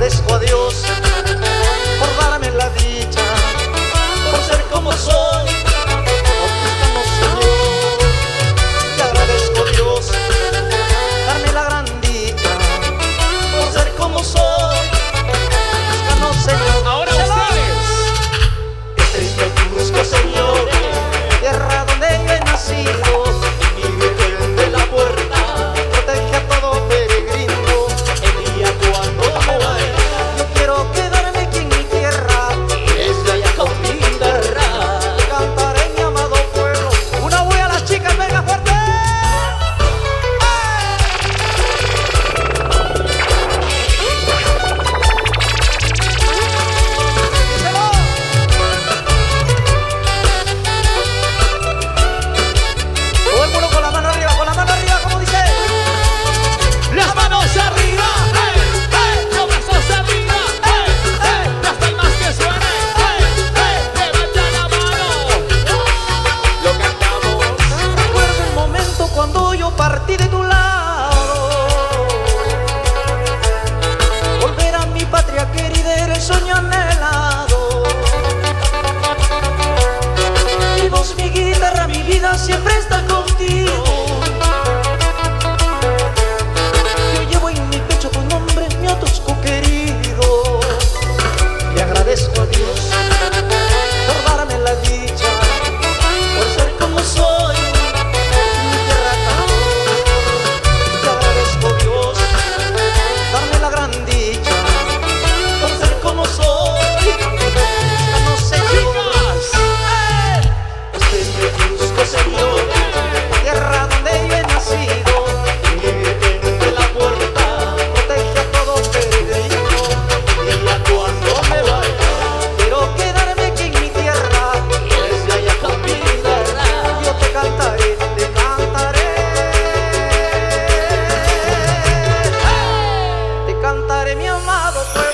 agradezco a Dios por darme la dicha, por ser como soy, como Señor. Le agradezco a Dios darme la gran dicha, por ser como soy, como Señor. Ahora ustedes. Este es mi Cusco, Señor, tierra donde yo he nacido, y mi Virgen de la Puerta protege a todo peregrino. El día cuando me vaya, yo quiero quedarme aquí en mi tierra, y desde allá con mi guitarra cantaré mi amado pueblo. Una voy a las chicas, venga fuerte. Díselo. Todo el mundo con la mano arriba, como dice. Las manos arriba, los brazos arriba, las palmas que suenen, levanta la mano, lo cantamos. Recuerdo el momento cuando yo partí de tu lado. Volver a mi patria querida era el sueño anhelado. Mi voz, mi guitarra, mi vida siempre está contigo. Yo llevo en mi pecho tu nombre, mi Otosco querido. Le agradezco a Dios por darme la dicha, por ser como soy, mi tierra calor. Le agradezco a Dios darme la gran dicha, por ser como soy, como Señor. Este es mi Cusco, Señor, tierra donde yo he nacido, y mi Virgen de la Puerta protege a todo peregrino. Y ya cuando me vaya, quiero quedarme aquí en mi tierra, y desde allá con mi guitarra yo te cantaré, te cantaré mi amado pueblo.